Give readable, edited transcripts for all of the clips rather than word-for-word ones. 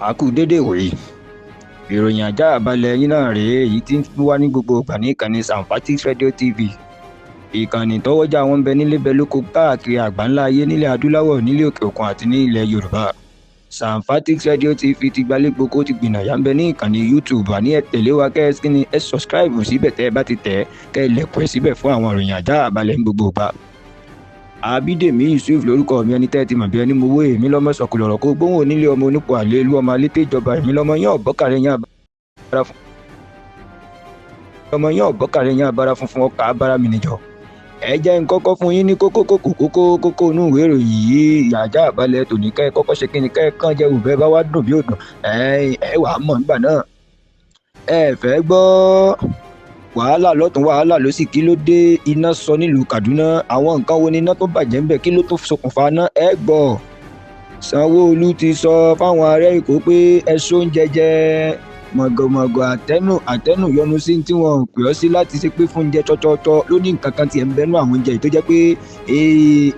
A kú dédé ìwòyí. Ìròyìn àjààbálẹ̀ yín náà rèé, èyí tí ń wá ní gbogbo ìgbà ní ìkànnì Sanfatis Radio TV. Ìkànnì tọ́wọ́jà wọn ń bẹ nílé bẹ lóko káàkiri àgbáńlá ayé, nílẹ̀ adúláwọ̀, nílẹ̀ òkè òkun àti ní ilẹ̀ Yorùbá. Sanfatis Radio TV ti gbalé gboko, ti gbìnàyà ń bẹ ní ìkànnì YouTube. Àní ẹ tẹ̀lé wa ẹ subscribe síbẹ̀ tẹ́ ẹ bá ti tẹ̀ kẹ́ ẹ lẹ̀kọ́ ẹ síbẹ̀ fún àwọn ìròyìn àjààbálẹ̀ ní gbogbo ìgbà. Abídèmí Yusuf lórúkọ mi, ẹni tẹ́ ti mọ̀ bí ẹni mowó, èmi lọ́mọ sọ̀kùlọ̀rọ̀ kó gbóhùn onílé ọmọ onípò àlè ìlú ọmọ alété ìjọba, èmi lọ́mọ yán ọ̀bọ́kàrẹ́ yán abára funfun ọkà abára mi nìjọ. Ẹ jẹ́ n kọ́kọ́ fún yín ní kókó inú ìwé ìròyìn yìí. Àjààbálẹ̀ tòní kẹ́ ẹ kọ́kọ́ ṣe kíni, kẹ́ ẹ kàn jẹ́ òbẹ́ bá wá dùn bí òdùn ẹ wà á mọ̀ nígbà náà. Ẹ fẹ́ gbọ́ wàhálà lọ́tún wàhálà lósì, kí ló dé? Iná sọ nílùú Kaduna, àwọn nǹkan wo ni iná tó bàjẹ́ ń bẹ̀, kí ló tó ṣokùnfà náà? Ẹ gbọ́. Sanwó-Olú ti sọ fáwọn ará Èkó pé ẹ sóúnjẹ jẹ, mọ̀gọ̀mọ̀gọ̀ àtẹnu yọnu sí tí wọn pè ọ́ sí láti ṣe pé fún oúnjẹ tọ́tọ́tọ́ ló ní nǹkan kan tiẹ̀ ń bẹnu àwọn oúnjẹ tó jẹ́ pé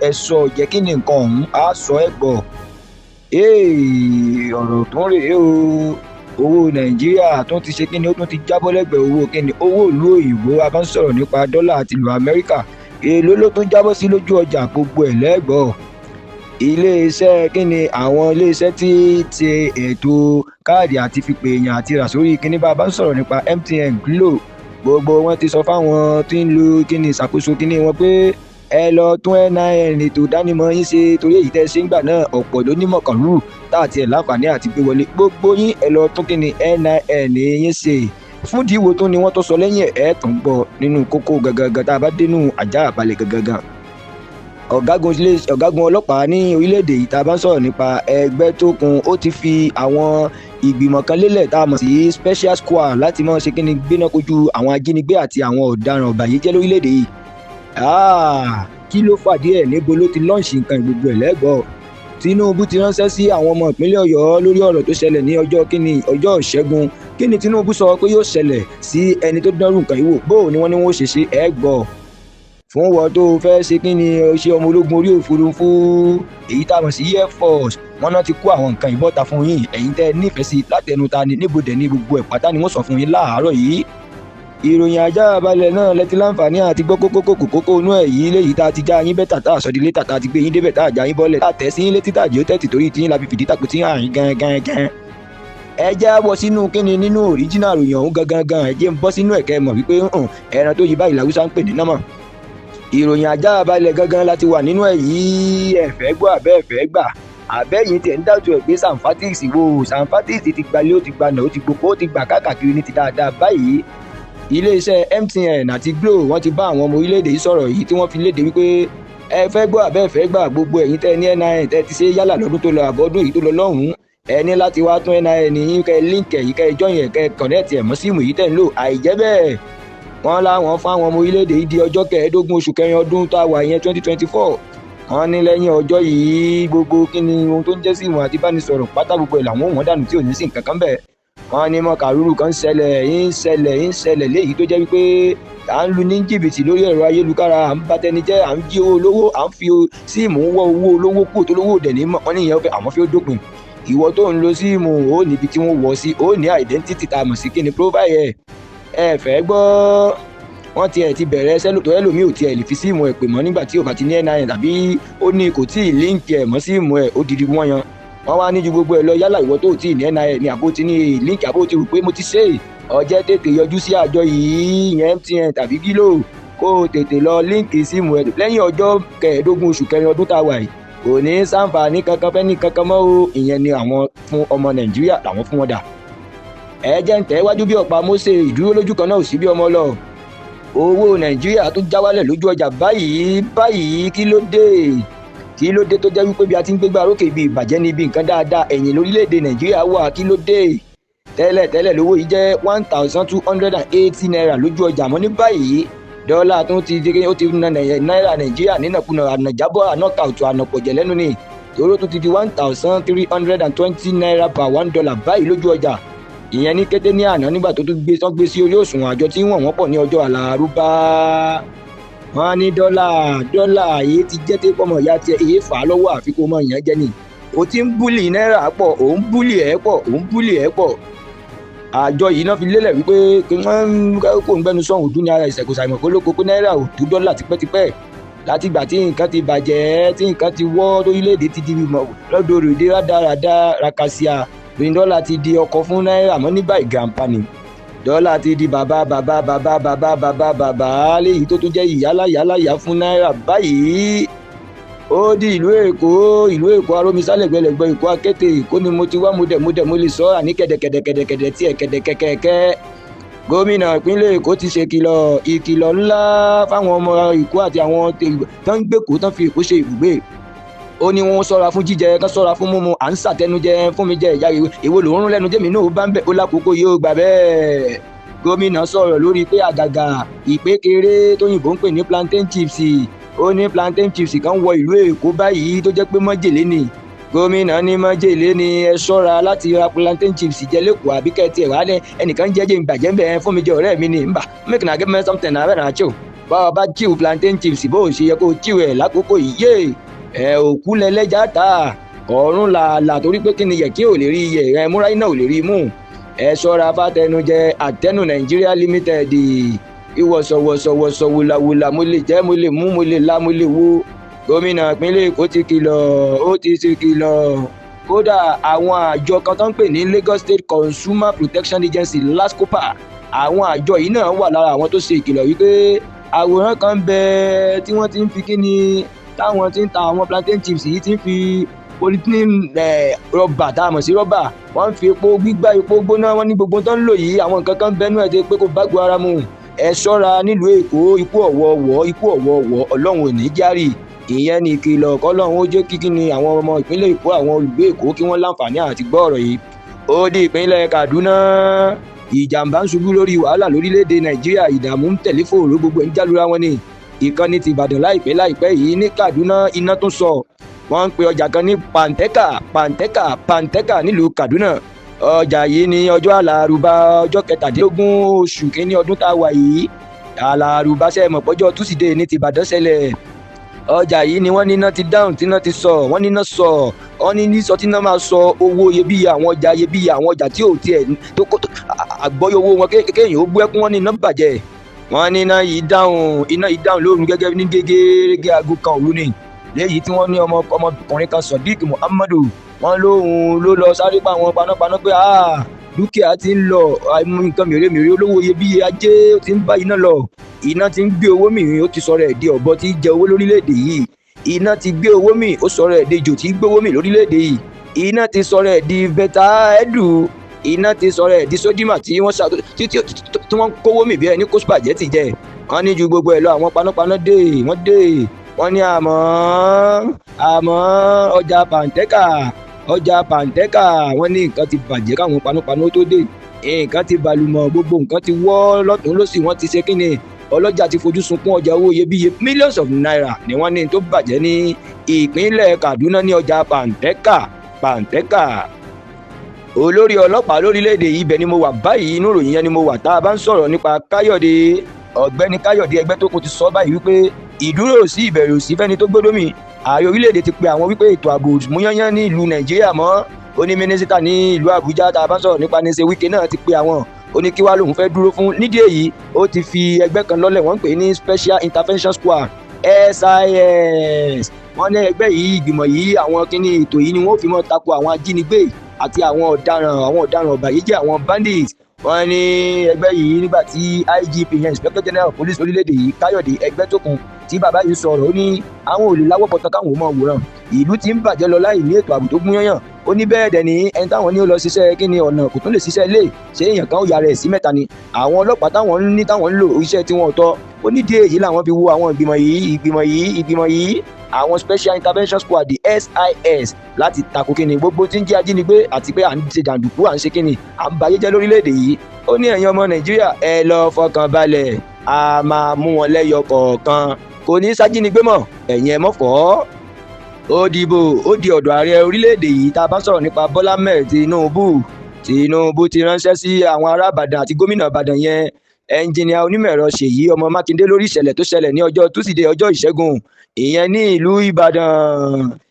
ẹ sọ jẹ́ kí ni nǹkan ọ̀hún á sọ. Ẹ gbọ́. Ọ̀rọ̀ tó ń rèé o. Owó Nàìjíríà tó ti ṣe kíni, ó tún ti jábọ́ lẹ́gbẹ̀ẹ́ owó kíni, owó ìlú òyìnbó. A bá ń sọ̀rọ̀ nípa dọ́là àti ìlú Amẹ́ríkà, èló ló tún jábọ́ sí lójú ọjà, gbogbo ẹ̀ lẹ́gbọ̀ọ́. Iléeṣẹ́ kíni, àwọn iléeṣẹ́ tí ti ètò káàdì àti fipè èèyàn àti rà sórí kíní, bá a bá ń sọ̀rọ̀ nípa MTN, Glo, gbogbo wọn ti sọ fáwọn tí ń lo kíni ìṣàkóso kíní wọn pé ẹ lọ tún NIN ètò ìdánimọ̀ yín ṣe, torí èyí tẹ́ ṣe ń gbà náà ọ̀pọ̀ ló ní mọ̀kànlú táàtì ẹ̀ láǹfààní àti gbé wọlé. Gbogbo yín ẹ lọ tún kíni NIN yín ṣe. Fúndì wo tún ni wọ́n tó sọ lẹ́yìn ẹ̀ tún gbọ́ nínú kókó gangan tá a bá dénú àjààbálẹ̀ gangan. Ọ̀gágun ọlọ́pàá ní orílẹ̀-èdè yìí, tá a bá ń sọ̀rọ̀ nípa Ẹgbẹ́tókun, ó ti fi àwọn ìgbìmọ̀ kan lélẹ̀ tá a mọ̀ sí special squad láti máa ṣe kíni gbéná kojú àwọn ajínigbé àti àwọn ọ̀daràn ọ̀bàyéjẹ́ lórílẹ̀-èdè yìí. Kí ló fàdí ẹ̀? Níbo ló ti lọ́ọ̀ṣì nǹkan gbogbo ẹ̀ lẹ́gbọ̀ọ́. Tinubu ti ránṣẹ́ sí àwọn ọmọ ìpínlẹ̀ Ọ̀yọ́ lórí ọ̀rọ̀ tó ṣẹlẹ̀ ní ọjọ́ Ìṣẹ́gun. Kí ni Tinubu sọ pé yóò ṣẹlẹ̀ sí ẹni tó dánrù nǹkan yìí wò? Bóò ni wọ́n ní wọ́n ṣe ẹ gbọ́. Fún wọn tó fẹ́ ṣe kíni, ṣe ọmọ ológun orí òfurufú, èyí tá a mọ̀ sí Air Force, wọ́n náà ti kó àwọn nǹkan ìbọ́ta fún yín. Ẹ̀yin tẹ́ nífẹ̀ẹ́ sí látẹnu ta ni, níbo dẹ̀ ní gbogbo ẹ̀ pátá ni wọ́n sọ fún yín láàárọ̀ yìí. Ìròyìn àjààbálẹ̀ náà lẹ́tí láǹfààní àti gbọ́ kókó inú ẹ̀ yìí, léyìí tá a ti já yín bẹ́tà tá a sọ di létà tá a ti gbé yín débẹ̀ tá a já yín bọ́lẹ̀ tá a tẹ̀ sí yín létí tá a jẹ́ ó tẹ̀tì torí tí yín la fi fìdí tàkù tí àárín gan. Ẹ já bọ́ sínú kíni, nínú òríjínà ròyìn ọ̀hún gangan. Ẹ jẹ́ ń bọ́ sínú ẹ̀kẹ́ mọ̀ wípé ẹran tó yí báyìí làwùsá ń pè ní námọ̀. Ìròyìn àjààbálẹ̀ gangan láti wà nínú ẹ̀ yìí. Ẹ fẹ́ gbọ́ àbẹ́ ẹ fẹ́ gbà, àbẹ́yìn tẹ̀ ń dájú ẹ̀ pé Sanfatis ti gbalé, ó ti gbaná, ó ti gboko, ó ti gbà káàkiri ní ti dáadáa báyìí. Iléeṣẹ́ MTN àti Glo wọ́n ti bá àwọn ọmọ orílẹ̀-èdè yìí sọ̀rọ̀ yìí tí wọ́n fi léde wípé ẹ fẹ́ gbọ́ àbẹ́ ẹ fẹ́ gbà, gbogbo ẹ̀yin tẹ́ ní NIN tẹ́ ti ṣe yálà lọ́dún tó lọ àbọ̀dún èyí tó lọ lọ́hùn-ún, ẹ ní láti wá tún NIN yín kẹ́ líǹkì yìí, kẹ́ jọ́yìn ẹ̀, kẹ́ kọ̀nẹ́ẹ̀tì ẹ̀ mọ́ síìmù yìí tẹ́ ń lò. Àìjẹ́ bẹ́ẹ̀, wọ́n láwọn fún àwọn ọmọ orílẹ̀-èdè yìí di ọjọ́ 15 oṣù kẹrin ọdún tá a wà yẹn 2024. Wọ́n ní lẹ́yìn ọjọ́ yìí gbogbo kíni ohun tó ń jẹ́ síìmù àti bánisọ̀rọ̀ pátá gbogbo ẹ̀ làwọn òun dànù tí ò ní sí nǹkan kan bẹ́ẹ̀. Wọ́n ní mọ̀kàrúrù kan ń ṣẹlẹ̀ léyìí tó jẹ́ wípé à ń lu ní jìbìtì lórí ẹ̀rọ ayélujára, à ń batẹnijẹ́, à ń jí owó olówó, à ń fi síìmù wọ́ owó olówó kù tó lówó dẹ̀ ní mọ̀. Wọ́n ní ìyẹn àwọn fi ó dópin. Ìwọ tó ń lo síìmù ó níbi tí wọ́n wọ̀ sí, ó ní identity tá a mọ̀ sí kíni profile ẹ fẹ́ gbọ́. Wọ́n ti bẹ̀rẹ̀ sẹ́lòtò ẹlòmíì ò tiẹ̀ lè fi síìmù ẹ̀ pè mọ́ nígbà tí ò bá ti ní NIN tàbí ó ní kò tí ì líǹkì ẹ̀ mọ́ síìmù ẹ̀, ó dìdí wọ́n yan. Wọ́n wá ní ju gbogbo ẹ̀ lọ, yálà ìwọ tó tí ì ní NIN ní àbó ti ní líǹkì àbó ti rò pé mo ti ṣe ọjẹ́ tètè yọjú sí àjọ yìí, ìyẹn MTN tàbí Glo, kó o tètè lọ líǹkì síìmù ẹ̀ lẹ́yìn ọjọ́ 15 oṣù kẹrin ọdún tá a wà yìí. Kò ní ṣàǹfààní kankan fẹ́ ní kankan mọ́ o. Ìyẹn ni àwọn fún ọmọ Nàìjíríà làwọn fún wọn dà. Ẹ jẹ́ ń tẹ̀ wájú bí ọ̀pá Mósè, ìdúró lójú kan náà ò sí bí ọmọ lọ. Owó Nàìjíríà tún já wálẹ̀ lójú ọjà báyìí. Kí ló dé tó jẹ́ wípé bí a ti ń gbégbá rókè ibi ìbàjẹ́ ní ibi nǹkan dáadáa, ẹ̀yìn lórílẹ̀‐èdè Nàìjíríà wà? Kí ló dé? Tẹ́lẹ̀ lówó yìí jẹ́ 1,280 naira lójú ọjà, mọ́ ní báyìí dọ́là tún ti na náírà Nàìjíríà nínàkúnà, ànàjábọ̀, ànọ́kàùtù, ànàpọ̀jẹ̀ lẹ́nu ni, tóró tún ti di 1,320 naira per $1 báyìí lójú ọjà. Ìyẹn ní kété ní àná nígbà tó tún gbé sí orí òṣùwọ̀n àjọ tí wọ́n pọ̀ ní ọjọ́ Àlárúbá. Wọ́n ní dọ́là èyí ti jẹ́ tí pọ́mọ ìyá tiẹ̀ èyí fà á lọ́wọ́ àfikún ọmọ ìyẹn jẹ́ ni. ó ti ń búlì náírà pọ̀, òun búlì ẹ̀ pọ̀, òun búlì ẹ̀ pọ̀. Àjọ yìí náà fi lélẹ̀ wípé kí wọ́n kó ń gbẹnu sọ̀hún dún ní ara ìṣẹ̀kù ṣàìmọ̀ kó lóko pé náírà ò tó dọ́là tipẹ́tipẹ́ láti ìgbà tí nǹkan ti bàjẹ́ tí nǹkan ti wọ́ lórílẹ̀‐èdè ti di lọ́dọ̀ rèdè rádaràdá rakasia ní dọ́là ti di ọkọ̀ fún náírà mọ́ ní báyìí gàǹpanì dọ́là ti di bàbá léyìí tó tún jẹ́ ìyálàyà fún náírà báyìí. Ó di ìlú Èkó arómisálẹ̀ gbẹlẹ̀gbẹ́ Èkó akété Èkó ni mo ti wá mo lè sọ àní kẹ̀dẹ̀kẹ̀dẹ̀ tí ẹ̀ kẹ̀dẹ̀kẹ̀kẹ̀. Gómìnà ìpínlẹ̀ Èkó ti ṣe ìkìlọ̀ ńlá fáwọn ọmọ Èkó àti àwọn tó ń gbé Èkó tán fi Èkó ṣe ibùgbé. Ó ní wọn ṣọ́ra fún jíjẹ kán ṣọ́ra fún mímu à ń ṣàtẹnujẹ fún mi jẹ ìyá èwo ló ń rún lẹ́nu jẹ́mi náà bá ń bẹ̀ ó lákòókò yóò gbà bẹ́ẹ̀. Gómìnà sọ̀rọ̀ lórí pé àgàgà ìpékeré tóyìnbó ń pè ní plantain chips ó ní plantain chips kan wọ ìlú Èkó báyìí tó jẹ́ pé májèlé ni. Gómìnà ní májèlé ni ẹ ṣọ́ra láti ra plantain chips jẹ lẹ́kọ̀ọ́ àbí kẹ́ẹ̀tì ẹ̀rọ alẹ́ ẹnìkan jẹ́jẹ́ ìgbàjẹ́ ń bẹ̀ fún mi jẹ ọ̀rẹ́ mi ni mbà make na give me something na bẹ́ẹ̀ náà chill bá ọ bá chill plantain chips bó o ṣe yẹ kó chill ẹ̀ lákòókò yìí yé ẹ̀ òkú lẹ́lẹ́jà ta ọ̀run làálà torí pé kí ni yẹ kí ò lè rí iye ẹ̀ múra iná ò lè rí mú ẹ ṣọ́ra fátẹnujẹ Àtẹnu Nigeria Limited ìwọ̀sọ̀wọ̀sọ̀wọ̀sọ̀ wùlàwùlà mo lè jẹ́ mo lè mú mo lè la mo lè wo. Gómìnà ìpínlẹ̀ Èkó ti kìlọ̀ ó ti ṣe kìlọ̀ kódà àwọn àjọ kan tó ń pè ní Lagos State Consumer Protection Agency LASCOPA àwọn àjọ yìí náà wà lára àwọn tó ṣe ìkìlọ̀ wípé àwòrán kan ń bẹ tí wọ́n ti ń fi kíni táwọn ti ń ta àwọn plantain chips yìí ti ń fi polythene rọ́bà tá a mọ̀ sí rọ́bà wọ́n ń fi epo gbígbá epo gbóná wọ́n ní gbogbo tó ń lò yìí àwọn nǹkan kan bẹ́nu ẹ̀ tó pé kó bá gbọ́ ara mu ẹ ṣọ́ra nílùú Èkó ikú ọ̀wọ̀ọ̀wọ̀ Ọlọ́run ò ní járì ìyẹn ní ìkìlọ̀ kọ́lọ́run ó jẹ́ kíkí ni àwọn ọmọ ìpínlẹ̀ Èkó àwọn olùgbé Èkó kí wọ́n láǹfààní àti gbọ́ ọ̀rọ̀ yìí. Ó di ìpínlẹ̀ Kaduna ìjàmbá ń ṣubú lórí wàhálà lórílẹ̀‐èdè Nàìjíríà ìdààmú ń tẹ̀lé fòòró gbogbo ẹ̀ ń jálura wọn ni. Ìkànnì ti Ìbàdàn láìpẹ́ yìí ní Kaduna iná tún sọ wọ́n ń pe ọjà kan ní pàǹtẹ́kà nílùú Kaduna. Ọjà yìí ní ọjọ́ àlàrúbá ọjọ́ 17 oṣù kínní ọdún tá a wà yìí àlàrúbá sẹ́mọ̀ pọ́jọ́ túsídẹ̀ẹ́ ní ti Ìbàdàn ṣẹlẹ̀. Ọjà yìí ni wọ́n ní iná ti dáhùn tí iná ti sọ wọ́n ní iná sọ wọ́n ní ní sọ tí iná máa sọ owó iyebíye àwọn ọjà tí ò tiẹ̀ tó àgbọ́yé owó wọn kéèyàn ó gbọ́ ẹkún wọ́n ní iná bàjẹ́ wọ́n ní iná yìí dáhùn lóru gẹ́gẹ́ ní gẹ́gẹ́ aago kan òru ni léyìí tí wọ́n ní ọmọkùnrin kan Sodiq Muhammadu wọ́n lóhun ló lọ sáré pa àwọn panápaná pé dúkìá ti ń lọ nǹkan mèremère olówó iyebíye ajé ó ti ń bá iná lọ iná ti ń gbé owó mì ó ti sọ̀rọ̀ ẹ̀ di ọ̀bọ tí jẹ owó lórílẹ̀‐èdè yìí iná ti gbé owó mì ó sọ̀rọ̀ ẹ̀ di ejò tí gbówó mì lórílẹ̀‐èdè yìí iná ti sọ̀rọ̀ ẹ̀ di bẹ́tà ẹ̀dù iná ti sọ̀rọ̀ ẹ̀ di sódìmà tí wọ́n kówó mì bí ẹni kó spaghetti jẹ wọ́n ní ju gbogbo ẹ̀ lọ àwọn panápaná dé wọ́n ní àmọ́ ọjà pàǹtẹ́kà wọ́n ní nǹkan ti bàjẹ́ káwọn panápaná tó dé nǹkan ti balùmọ̀ gbogbo nǹkan ti wọ́ lọ́tún lọ́sì wọ́n ti ṣe kíni ọlọ́jà ti fojú sunkún ọjà owó iyebíye millions of naira ni wọ́n ní tó bàjẹ́ ní ìpínlẹ̀ Kaduna ní ọjà pàǹtẹ́kà. Olórí ọlọ́pàá lórílẹ̀‐èdè ibẹ̀ ni mo wà báyìí inú ìròyìn yẹn ni mo wà tá a bá ń sọ̀rọ̀ nípa ọ̀gbẹ́ni Káyọ̀dé Ẹgbẹ́tókun ti sọ báyìí wípé ìdúró sí ìbẹ̀rù sí fẹ́ni tó gbódómì ààrẹ orílẹ̀-èdè ti pe àwọn wípé ètò ààbò múyányán ní ìlú Nàìjíríà mọ́ ó ní mínísítà ní ìlú Àbújá tá a bá ń sọ̀rọ̀ nípa Nise Wike náà ti pe àwọn ó ní kí wá lòun fẹ́ dúró fún nídìí èyí ó ti fi ẹgbẹ́ kan lọ́lẹ̀ wọ́n ń pè ní Special Intervention Squad SIS wọ́n ní ẹgbẹ́ yìí ìgbìmọ̀ yìí àwọn kíní ètò yìí ni wọ́n fi mọ́ tako àwọn ajínigbé àti àwọn ọ̀daràn ọ̀bàyéjẹ́ àwọn bandits wọ́n ní ẹgbẹ́ yìí nígbà tí IGP yẹn Inspector General of Police orílẹ̀-èdè yìí Káyọ̀dé Ẹgbẹ́tókun tí bàbá yìí sọ̀rọ̀ ó ní àwọn ò lè láwọ́ pọ̀tọ́ káwọn ò mọ̀ wòran ìlú ti ń bàjẹ́ lọ láì ní ètò ààbò tó gúnyányàn ó ní bẹ́ẹ̀ dẹ̀ ní ẹni táwọn ní ó lọ ṣiṣẹ́ kí ni ọ̀nà kò tún lè ṣiṣẹ́ lé ṣé èèyàn kan ó yára ẹ̀ sí mẹ́ta ni àwọn ọlọ́pàá táwọn ń lò iṣẹ́ tí wọ́n tọ́ ó ní díẹ̀ èyí làwọn fi wo àwọn ìgbìmọ̀ yìí àwọn Special Intervention Squad the SIS láti tako kíni gbogbo tí ń jẹ́ ajínigbé àti pé à ń ṣe jàǹdùkú à ń ṣe kíni à ń bayé jẹ́ lórílẹ̀‐èdè yìí ó ní ẹ̀yin ọmọ Nàìjíríà ẹ lọ fọkàn balẹ̀ a máa mú wọn lẹ́yọ kọ̀ọ̀kan kò ní sájínigbé mọ́ ẹ̀yin ẹ mọ́fọ́ ó di ọ̀dọ̀ ààrẹ orílẹ̀‐èdè yìí tá a bá sọ̀rọ̀ nípa Bọ́lá Ahmed Tinubu ti ránṣẹ́ sí àwọn ará Ìbàdàn àti gómìnà Ìbàdàn yẹn ẹnjìnìà onímọ̀-ẹ̀rọ Ṣèyí ọmọ Mákindé lórí ìṣẹ̀lẹ̀ tó ṣẹlẹ̀ ní ọjọ́ túsídẹ̀ẹ́ ọjọ́ ìṣẹ́gun ìyẹn ní ìlú Ìbàdàn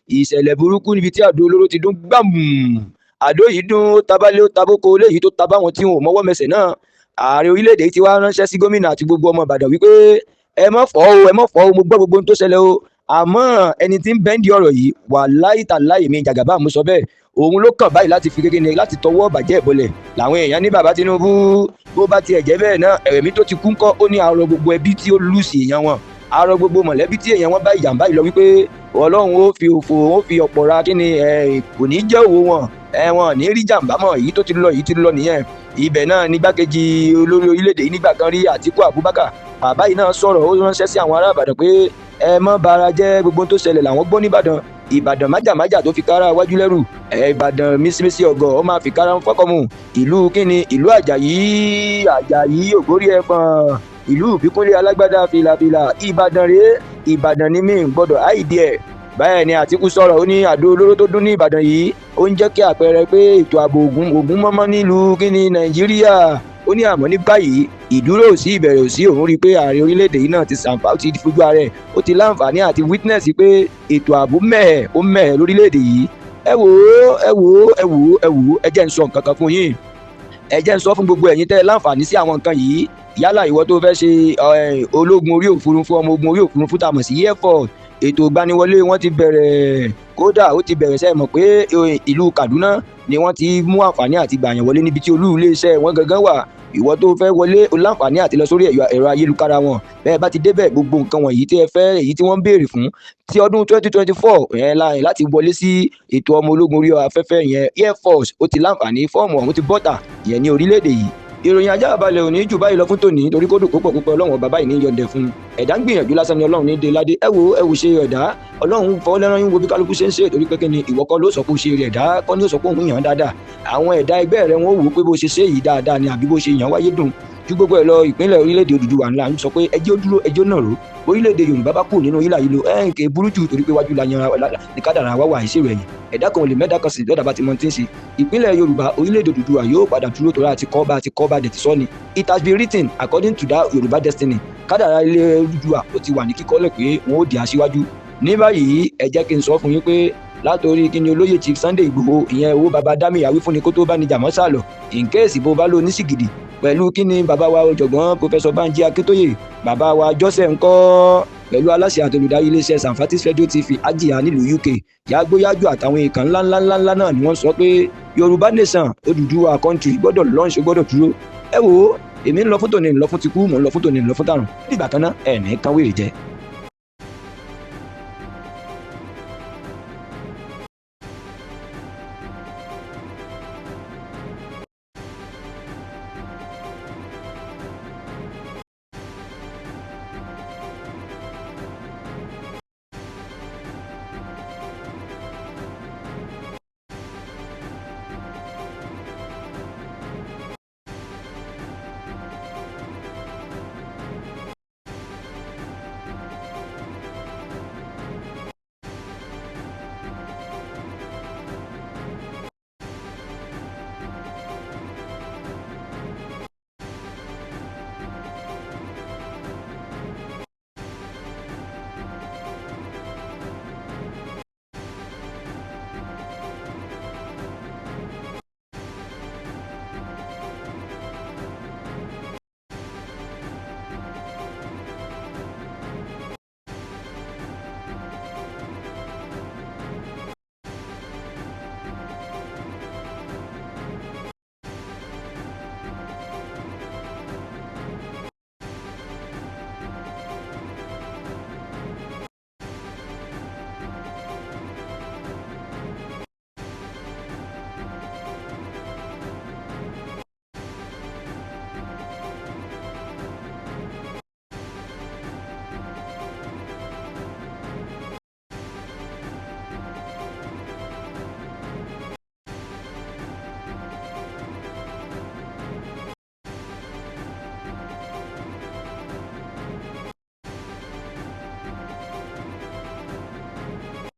ìṣẹ̀lẹ̀ burúkú níbi tí àdó olóró ti dún gbàmù. Àdó yìí dún ó tabalé ó tabóko léyìí tó tabá wọn tí wọn ò mọ́wọ́ mẹsẹ̀ náà. Ààrẹ orílẹ̀-èdè ti wá ránṣẹ́ sí gómìnà àti gbogbo ọmọ Ìbàdàn wípé ẹ má fọ́ o mo gbọ́ gbogbo ohun tó ṣẹlẹ̀ o, àmọ́ ẹni tí ń bẹ́ńdì ọ̀rọ̀ yìí wàláhì tàláhì mi Jàgàbá mo sọ bẹ́ẹ̀, òun ló kàn báyìí láti fi kékeré láti tọwọ́ bàjẹ́ ìbọlẹ̀. Làwọn èèyàn ní bàbá Tinubu bó bá tiẹ̀ jẹ́ bẹ́ẹ̀ náà ẹ̀mí tó ti kú ńkọ́, ó ní àrọ gbogbo ẹbí tí ó lùsì èèyàn wọn, àrọ gbogbo mọ̀lẹ́bí tí èèyàn wọn bá ìjàmbá yìí lọ wípé Ọlọ́run ó fi òfò ó fi ọ̀pọ̀ ra kíni kò ní jẹ́ òwò wọn wọn ní rí jàmbá mọ́, èyí tó ti lọ yìí ti lọ nìyẹn. Ibẹ̀ náà ní gbákejì olórí orílẹ̀-èdè yìí nígbà kan rí Àtíkù Abubakar, bàbá yìí náà sọ̀rọ̀ ó ránṣẹ́ sí àwọn ará Ìbàdàn pé ẹ má bara jẹ́ gbogbo tó ṣẹlẹ̀ làwọn gbọ́ nìbàdàn, Ìbàdàn májàmájà tó fi kára wájú lẹ́rù, Ìbàdàn mísímísí ọgọ́ ó máa fi kára ń fọ́kọ̀mù, ìlú kíni ìlú Àjàyí ògbórí ẹ̀fọn, ìlú ìbíkúnlé alágbádá filafila, Ìbàdàn rèé, Ìbàdàn ni mí gbọ́dọ̀ àìdí ẹ̀. Báyẹ̀ ni Àtíkù sọ̀rọ̀ ó ní àdó olóró tó dún ní Ìbàdàn yìí ó ń jẹ́ kí àpẹẹrẹ pé ètò ààbò ògún mọ́mọ́ nílùú kíni Nàìjíríà. Ó ní àmọ́ ní báyìí ìdúró ò sí ìbẹ̀rẹ̀ ò sí, òun rí i pé ààrẹ orílẹ̀-èdè yìí náà ti fojú ara ẹ̀ ó ti láǹfààní àti witness pé ètò ààbò mẹ́ẹ̀ lórílẹ̀-èdè yìí. ẹ wò ó ẹ jẹ́ ń sọ nǹkan kan fún yín, ẹ jẹ́ ń sọ fún gbogbo ẹ̀yin tẹ́ láǹfààní sí àwọn nǹkan yìí. Yálà ìwọ tó fẹ́ ṣe ológun orí òfurufú ọmọ ogun orí òfurufú tá a mọ̀ sí Air Force, ètò ìgbaniwọlé wọn ti bẹ̀rẹ̀, kódà ó ti bẹ̀rẹ̀ sẹ́ẹ̀ mọ̀ pé ìlú Kaduna ni wọ́n ti mú àǹfààní àti gbàyàn wọlé níbi tí olú iléeṣẹ́ wọn gangan wà. Ìwọ tó fẹ́ wọlé o láǹfààní àti lọ sórí ẹ̀rọ ayélujára wọn, bẹ́ẹ̀ bá ti débẹ̀ gbogbo nǹkan wọ̀nyí tí ẹ fẹ́ èyí tí wọ́n ń béèrè fún ti ọdún 2024 yẹn láti wọlé sí ètò ọmọ ológun orí afẹ́fẹ́ yẹn Air Force ó ti láǹfààní fọ́ọ̀mù ọ̀hún ti bọ́tà yẹn ní orílẹ̀-èdè yìí. Ìròyìn Ajaabale òní jù báyìí lọ fún tòní torí kó dùn púpọ̀ Ọlọ́run ọba báyìí ní yọ̀ǹdẹ̀ fún ẹ̀dá ń gbìyànjú lásán ni Ọlọ́run ní dé ládé. ẹ wò ṣe ẹ̀dá Ọlọ́run fọwọ́ lẹ́rán yín wo bí kálukú ṣe ń ṣe torí pé kí ni ìwọ kọ́ ló sọ pé ó ṣe rẹ̀ ẹ̀dá kọ́ ni ó sọ pé òun yàn án dáadáa. Àwọn ẹ̀dá ẹgbẹ́ rẹ̀ wọ́n wò ó pé bó ṣe ṣe yìí dáadáa ni àbí bó ṣe yàn wáyé dùn ju gbogbo ẹ̀ lọ. Ìpínlẹ̀ orílẹ̀-èdè Odùduwà ńlá ń sọ pé ẹjọ́ dúró ẹjọ́ náà ró, orílẹ̀-èdè Yorùbá bá kù nínú yílà yìí lo kè burú jù torí pé wájú la yan ní kádàrá wá wà ìṣirò ẹ̀yìn ẹ̀dá kan ò lè mẹ́dá kan sì lọ́dà bá ti mọ tí ń ṣe. Ìpínlẹ̀ Yorùbá orílẹ̀-èdè Odùduwà yóò padà dúró tó láti kọ́ bá dẹ̀ ti sọ ni. It has been written according to that Yorùbá destiny. Kádàrá ilẹ̀ Odùduwà ó ti wà ní kíkọ́lẹ̀ pé wọ́n ó di aṣíwájú. Ní báyìí ẹ jẹ́ kí n sọ fún yín pé látòrí kíni olóyè Chief Sunday Igboho ìyẹn owó baba dami àwífúnni kó tó bá ní jàmọ́ sálọ in case bó bá lò ní sìgìdì pẹ̀lú kíni bàbá wa ọ̀jọ̀gbọ́n Professor Banji Akíntóyè, bàbá wa Joseph ńkọ́ pẹ̀lú aláṣẹ àtolùdarí iléeṣẹ́ Sanfatis Radio TV Ajiya nílùú UK yàgbóyàjò àtàwọn èèkàn ńláńlá náà ni wọ́n sọ pé Yorùbá nation Odùduwà country gbọ́dọ̀ launch gbọ́dọ̀ dúró. ẹ wò ó èmi ń lọ fún tòní ń lọ fún tikú mò ń lọ fún tòní ń lọ fún tàrùn nígbà kan náà ẹ̀ ní kan wèrè jẹ́.